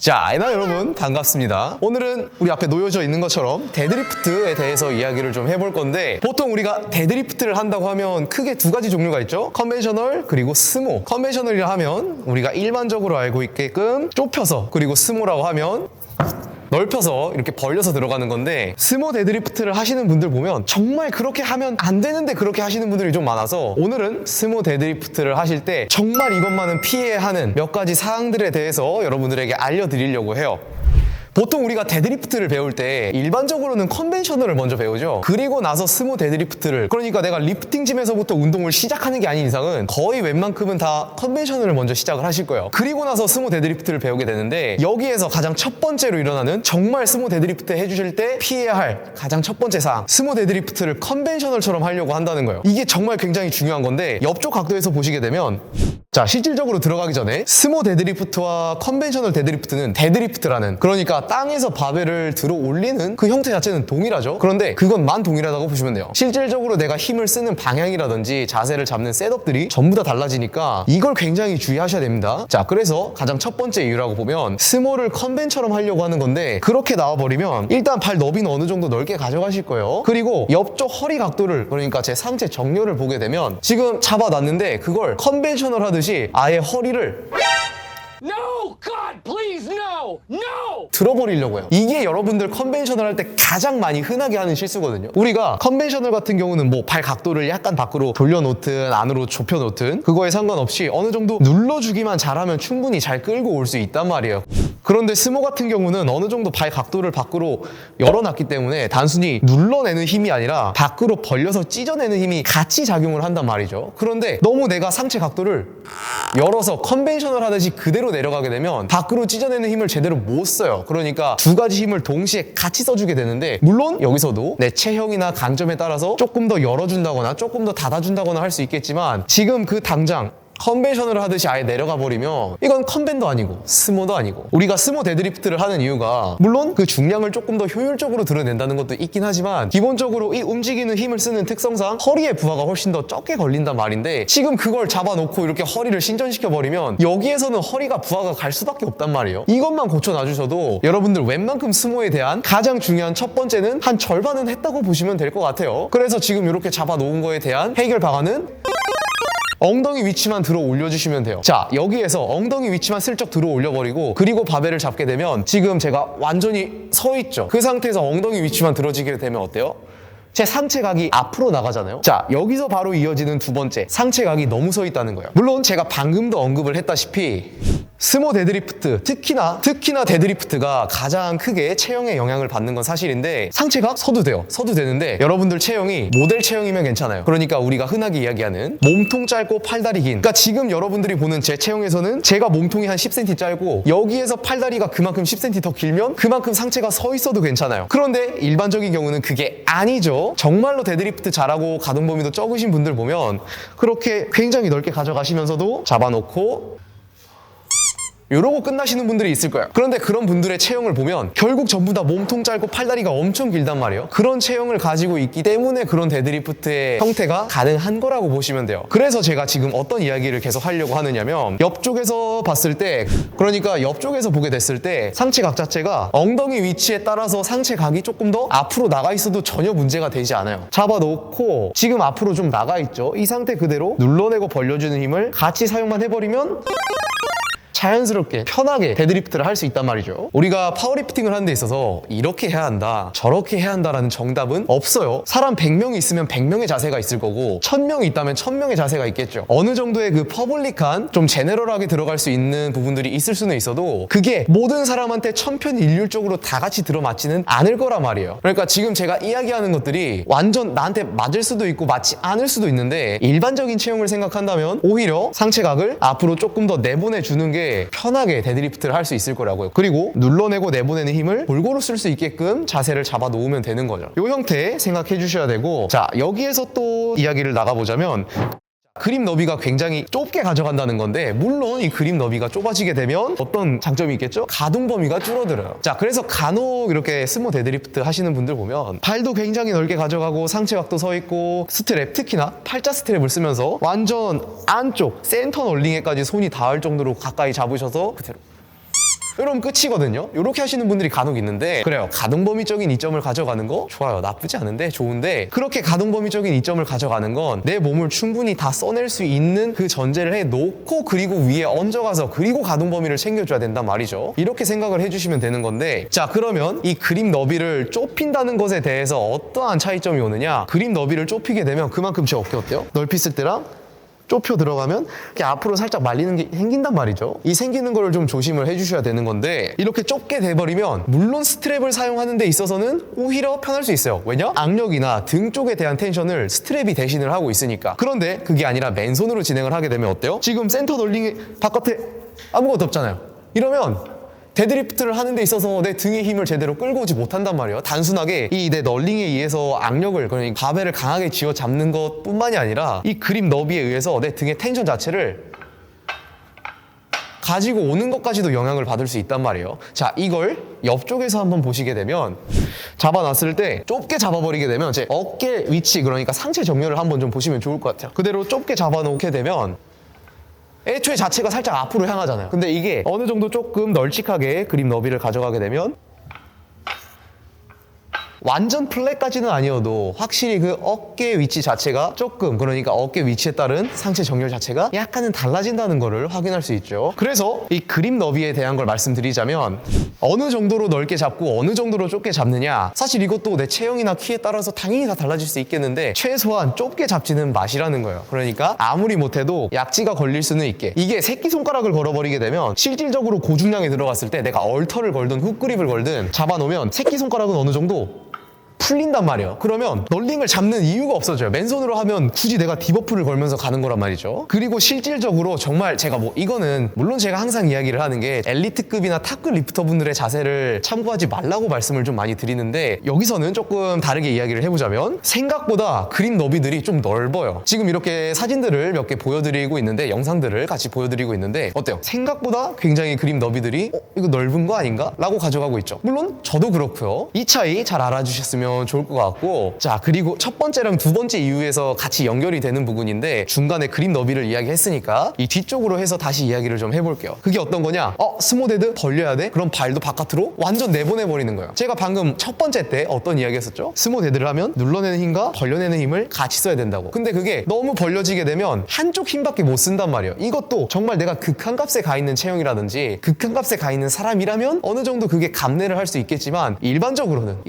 자, 애나 여러분 반갑습니다. 오늘은 우리 앞에 놓여져 있는 것처럼 데드리프트에 대해서 이야기를 좀 해볼 건데, 보통 우리가 데드리프트를 한다고 하면 크게 두 가지 종류가 있죠. 컨벤셔널 그리고 스모. 컨벤셔널이라 하면 우리가 일반적으로 알고 있게끔 좁혀서, 그리고 스모라고 하면 넓혀서 이렇게 벌려서 들어가는 건데, 스모 데드리프트를 하시는 분들 보면 정말 그렇게 하면 안 되는데 그렇게 하시는 분들이 좀 많아서, 오늘은 스모 데드리프트를 하실 때 정말 이것만은 피해야 하는 몇 가지 사항들에 대해서 여러분들에게 알려드리려고 해요. 보통 우리가 데드리프트를 배울 때 일반적으로는 컨벤셔널을 먼저 배우죠. 그리고 나서 스모 데드리프트를, 그러니까 내가 리프팅짐에서부터 운동을 시작하는 게 아닌 이상은 거의 웬만큼은 다 컨벤셔널을 먼저 시작을 하실 거예요. 그리고 나서 스모 데드리프트를 배우게 되는데, 여기에서 가장 첫 번째로 일어나는, 정말 스모 데드리프트 해주실 때 피해야 할 가장 첫 번째 사항, 스모 데드리프트를 컨벤셔널처럼 하려고 한다는 거예요. 이게 정말 굉장히 중요한 건데, 옆쪽 각도에서 보시게 되면, 자, 실질적으로 들어가기 전에 스모 데드리프트와 컨벤셔널 데드리프트는 데드리프트라는, 그러니까 땅에서 바벨을 들어 올리는 그 형태 자체는 동일하죠. 그런데 그것만 동일하다고 보시면 돼요. 실질적으로 내가 힘을 쓰는 방향이라든지 자세를 잡는 셋업들이 전부 다 달라지니까 이걸 굉장히 주의하셔야 됩니다. 자, 그래서 가장 첫 번째 이유라고 보면 스모를 컨벤처럼 하려고 하는 건데, 그렇게 나와버리면 일단 발 너비는 어느 정도 넓게 가져가실 거예요. 그리고 옆쪽 허리 각도를, 그러니까 제 상체 정렬을 보게 되면 지금 잡아놨는데 그걸 컨벤셔널 하듯이 아예 허리를 No! God, please, no! No! 들어버리려고 해요. 이게 여러분들 컨벤셔널 할 때 가장 많이 흔하게 하는 실수거든요. 우리가 컨벤셔널 같은 경우는 뭐 발 각도를 약간 밖으로 돌려놓든 안으로 좁혀놓든 그거에 상관없이 어느 정도 눌러주기만 잘하면 충분히 잘 끌고 올 수 있단 말이에요. 그런데 스모 같은 경우는 어느 정도 발 각도를 밖으로 열어놨기 때문에 단순히 눌러내는 힘이 아니라 밖으로 벌려서 찢어내는 힘이 같이 작용을 한단 말이죠. 그런데 너무 내가 상체 각도를 열어서 컨벤셔널 하듯이 그대로 내려가게 되면 밖으로 찢어내는 힘을 제대로 못 써요. 그러니까 두 가지 힘을 동시에 같이 써주게 되는데, 물론 여기서도 내 체형이나 강점에 따라서 조금 더 열어준다거나 조금 더 닫아준다거나 할 수 있겠지만, 지금 그 당장 컨벤셔널을 하듯이 아예 내려가 버리면 이건 컨벤도 아니고 스모도 아니고, 우리가 스모 데드리프트를 하는 이유가 물론 그 중량을 조금 더 효율적으로 드러낸다는 것도 있긴 하지만, 기본적으로 이 움직이는 힘을 쓰는 특성상 허리의 부하가 훨씬 더 적게 걸린단 말인데, 지금 그걸 잡아놓고 이렇게 허리를 신전시켜 버리면 여기에서는 허리가 부하가 갈 수밖에 없단 말이에요. 이것만 고쳐놔주셔도 여러분들 웬만큼 스모에 대한 가장 중요한 첫 번째는 한 절반은 했다고 보시면 될 것 같아요. 그래서 지금 이렇게 잡아놓은 거에 대한 해결 방안은 엉덩이 위치만 들어 올려주시면 돼요. 자, 여기에서 엉덩이 위치만 슬쩍 들어 올려버리고, 그리고 바벨을 잡게 되면 지금 제가 완전히 서 있죠. 그 상태에서 엉덩이 위치만 들어지게 되면 어때요? 제 상체각이 앞으로 나가잖아요. 자, 여기서 바로 이어지는 두 번째, 상체각이 너무 서 있다는 거예요. 물론 제가 방금도 언급을 했다시피 스모 데드리프트, 특히나 데드리프트가 가장 크게 체형에 영향을 받는 건 사실인데, 상체각 서도 돼요. 서도 되는데 여러분들 체형이 모델 체형이면 괜찮아요. 그러니까 우리가 흔하게 이야기하는 몸통 짧고 팔다리 긴, 그러니까 지금 여러분들이 보는 제 체형에서는 제가 몸통이 한 10cm 짧고 여기에서 팔다리가 그만큼 10cm 더 길면 그만큼 상체가 서 있어도 괜찮아요. 그런데 일반적인 경우는 그게 아니죠. 정말로 데드리프트 잘하고 가동 범위도 적으신 분들 보면 그렇게 굉장히 넓게 가져가시면서도 잡아놓고 이러고 끝나시는 분들이 있을 거예요. 그런데 그런 분들의 체형을 보면 결국 전부 다 몸통 짧고 팔다리가 엄청 길단 말이에요. 그런 체형을 가지고 있기 때문에 그런 데드리프트의 형태가 가능한 거라고 보시면 돼요. 그래서 제가 지금 어떤 이야기를 계속 하려고 하느냐면, 옆쪽에서 봤을 때, 그러니까 옆쪽에서 보게 됐을 때 상체각 자체가 엉덩이 위치에 따라서 상체각이 조금 더 앞으로 나가 있어도 전혀 문제가 되지 않아요. 잡아놓고 지금 앞으로 좀 나가 있죠. 이 상태 그대로 눌러내고 벌려주는 힘을 같이 사용만 해버리면 자연스럽게 편하게 데드리프트를 할 수 있단 말이죠. 우리가 파워리프팅을 하는 데 있어서 이렇게 해야 한다, 저렇게 해야 한다라는 정답은 없어요. 사람 100명이 있으면 100명의 자세가 있을 거고, 1000명이 있다면 1000명의 자세가 있겠죠. 어느 정도의 그 퍼블릭한, 좀 제네럴하게 들어갈 수 있는 부분들이 있을 수는 있어도 그게 모든 사람한테 천편일률적으로 다 같이 들어맞지는 않을 거란 말이에요. 그러니까 지금 제가 이야기하는 것들이 완전 나한테 맞을 수도 있고 맞지 않을 수도 있는데, 일반적인 체형을 생각한다면 오히려 상체각을 앞으로 조금 더 내보내주는 게 편하게 데드리프트를 할 수 있을 거라고요. 그리고 눌러내고 내보내는 힘을 골고루 쓸 수 있게끔 자세를 잡아 놓으면 되는 거죠. 이 형태 생각해 주셔야 되고, 자, 여기에서 또 이야기를 나가보자면, 그립 너비가 굉장히 좁게 가져간다는 건데, 물론 이 그립 너비가 좁아지게 되면 어떤 장점이 있겠죠? 가동 범위가 줄어들어요. 자, 그래서 간혹 이렇게 스모 데드리프트 하시는 분들 보면 발도 굉장히 넓게 가져가고 상체각도 서 있고, 스트랩, 특히나 팔자 스트랩을 쓰면서 완전 안쪽 센터 널링에까지 손이 닿을 정도로 가까이 잡으셔서 그대로 이러면 끝이거든요. 이렇게 하시는 분들이 간혹 있는데 그래요. 가동범위적인 이점을 가져가는 거 좋아요. 나쁘지 않은데 좋은데 그렇게 가동범위적인 이점을 가져가는 건 내 몸을 충분히 다 써낼 수 있는 그 전제를 해놓고 그리고 위에 얹어가서 그리고 가동범위를 챙겨줘야 된단 말이죠. 이렇게 생각을 해주시면 되는 건데 자 그러면 이 그립 너비를 좁힌다는 것에 대해서 어떠한 차이점이 오느냐 그립 너비를 좁히게 되면 그만큼 제 어깨 어때요? 넓혔을 때랑 좁혀 들어가면 이렇게 앞으로 살짝 말리는 게 생긴단 말이죠. 이 생기는 거를 좀 조심을 해주셔야 되는 건데 이렇게 좁게 돼버리면 물론 스트랩을 사용하는 데 있어서는 오히려 편할 수 있어요. 왜냐? 악력이나 등 쪽에 대한 텐션을 스트랩이 대신을 하고 있으니까. 그런데 그게 아니라 맨손으로 진행을 하게 되면 어때요? 지금 센터 널링이 바깥에 아무것도 없잖아요. 이러면 데드리프트를 하는 데 있어서 내 등의 힘을 제대로 끌고 오지 못한단 말이에요. 단순하게 이 내 널링에 의해서 악력을 그러니까 바벨을 강하게 쥐어 잡는 것 뿐만이 아니라 이 그립 너비에 의해서 내 등의 텐션 자체를 가지고 오는 것까지도 영향을 받을 수 있단 말이에요. 자, 이걸 옆쪽에서 한번 보시게 되면 잡아놨을 때 좁게 잡아버리게 되면 제 어깨 위치 그러니까 상체 정렬을 한번 좀 보시면 좋을 것 같아요. 그대로 좁게 잡아놓게 되면 애초에 자체가 살짝 앞으로 향하잖아요. 근데 이게 어느 정도 조금 널찍하게 그립 너비를 가져가게 되면 완전 플랫까지는 아니어도 확실히 그 어깨 위치 자체가 조금 그러니까 어깨 위치에 따른 상체 정렬 자체가 약간은 달라진다는 거를 확인할 수 있죠. 그래서 이 그립 너비에 대한 걸 말씀드리자면 어느 정도로 넓게 잡고 어느 정도로 좁게 잡느냐 사실 이것도 내 체형이나 키에 따라서 당연히 다 달라질 수 있겠는데 최소한 좁게 잡지는 맛이라는 거예요. 그러니까 아무리 못해도 약지가 걸릴 수는 있게 이게 새끼손가락을 걸어버리게 되면 실질적으로 고중량에 들어갔을 때 내가 얼터를 걸든 훅그립을 걸든 잡아놓으면 새끼손가락은 어느 정도 풀린단 말이에요. 그러면 널링을 잡는 이유가 없어져요. 맨손으로 하면 굳이 내가 디버프를 걸면서 가는 거란 말이죠. 그리고 실질적으로 정말 제가 뭐 이거는 물론 제가 항상 이야기를 하는 게 엘리트급이나 탑급 리프터분들의 자세를 참고하지 말라고 말씀을 좀 많이 드리는데 여기서는 조금 다르게 이야기를 해보자면 생각보다 그립 너비들이 좀 넓어요. 지금 이렇게 사진들을 몇 개 보여드리고 있는데 영상들을 같이 보여드리고 있는데 어때요? 생각보다 굉장히 그립 너비들이 이거 넓은 거 아닌가? 라고 가져가고 있죠. 물론 저도 그렇고요. 이 차이 잘 알아주셨으면 좋을 것 같고 자 그리고 첫 번째랑 두 번째 이유에서 같이 연결이 되는 부분인데 중간에 그립 너비를 이야기했으니까 이 뒤쪽으로 해서 다시 이야기를 좀 해볼게요. 그게 어떤 거냐? 스모데드 벌려야 돼? 그럼 발도 바깥으로 완전 내보내버리는 거예요. 제가 방금 첫 번째 때 어떤 이야기 했었죠? 스모데드를 하면 눌러내는 힘과 벌려내는 힘을 같이 써야 된다고. 근데 그게 너무 벌려지게 되면 한쪽 힘밖에 못 쓴단 말이에요. 이것도 정말 내가 극한값에 가 있는 체형이라든지 극한값에 가 있는 사람이라면 어느 정도 그게 감내를 할 수 있겠지만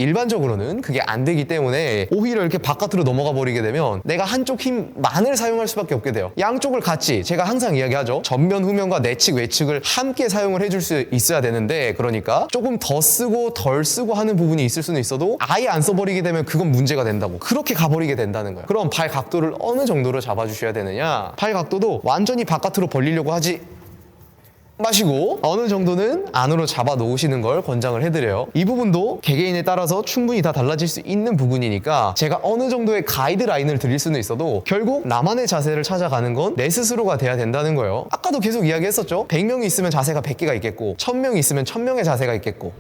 일반적으로는 그게 안 되기 때문에 오히려 이렇게 바깥으로 넘어가 버리게 되면 내가 한쪽 힘만을 사용할 수밖에 없게 돼요. 양쪽을 같이 제가 항상 이야기하죠. 전면 후면과 내측 외측을 함께 사용을 해줄 수 있어야 되는데 그러니까 조금 더 쓰고 덜 쓰고 하는 부분이 있을 수는 있어도 아예 안 써버리게 되면 그건 문제가 된다고. 그렇게 가버리게 된다는 거예요. 그럼 발 각도를 어느 정도로 잡아주셔야 되느냐? 발 각도도 완전히 바깥으로 벌리려고 하지 마시고 어느 정도는 안으로 잡아 놓으시는 걸 권장을 해드려요. 이 부분도 개개인에 따라서 충분히 다 달라질 수 있는 부분이니까 제가 어느 정도의 가이드라인을 드릴 수는 있어도 결국 나만의 자세를 찾아가는 건 내 스스로가 돼야 된다는 거예요. 아까도 계속 이야기했었죠. 100명이 있으면 자세가 100개가 있겠고 1000명이 있으면 1000명의 자세가 있겠고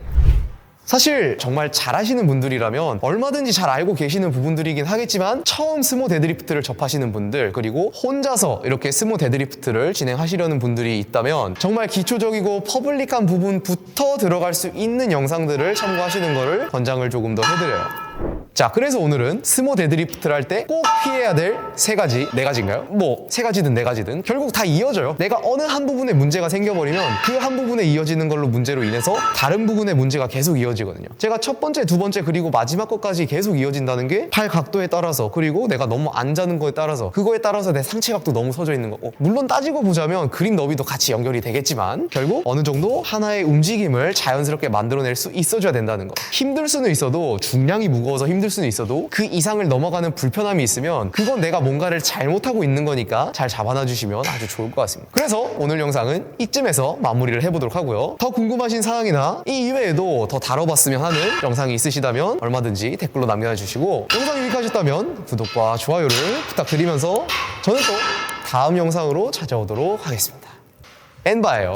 사실 정말 잘하시는 분들이라면 얼마든지 잘 알고 계시는 부분들이긴 하겠지만 처음 스모 데드리프트를 접하시는 분들 그리고 혼자서 이렇게 스모 데드리프트를 진행하시려는 분들이 있다면 정말 기초적이고 퍼블릭한 부분부터 들어갈 수 있는 영상들을 참고하시는 거를 권장을 조금 더 해드려요. 자, 그래서 오늘은 스모 데드리프트를 할 때 꼭 피해야 될 세 가지, 네 가지인가요? 뭐 세 가지든 네 가지든 결국 다 이어져요. 내가 어느 한 부분에 문제가 생겨버리면 그 한 부분에 이어지는 걸로 문제로 인해서 다른 부분에 문제가 계속 이어지거든요. 제가 첫 번째, 두 번째 그리고 마지막 것까지 계속 이어진다는 게 팔 각도에 따라서 그리고 내가 너무 안 자는 거에 따라서 그거에 따라서 내 상체 각도 너무 서져 있는 거 물론 따지고 보자면 그립 너비도 같이 연결이 되겠지만 결국 어느 정도 하나의 움직임을 자연스럽게 만들어낼 수 있어줘야 된다는 거. 힘들 수는 있어도 중량이 무거워서 힘들 수는 있어도 그 이상을 넘어가는 불편함이 있으면 그건 내가 뭔가를 잘못하고 있는 거니까 잘 잡아놔 주시면 아주 좋을 것 같습니다. 그래서 오늘 영상은 이쯤에서 마무리를 해보도록 하고요. 더 궁금하신 사항이나 이 이외에도 더 다뤄봤으면 하는 영상이 있으시다면 얼마든지 댓글로 남겨주시고 영상이 유익하셨다면 구독과 좋아요를 부탁드리면서 저는 또 다음 영상으로 찾아오도록 하겠습니다. 엔바예요.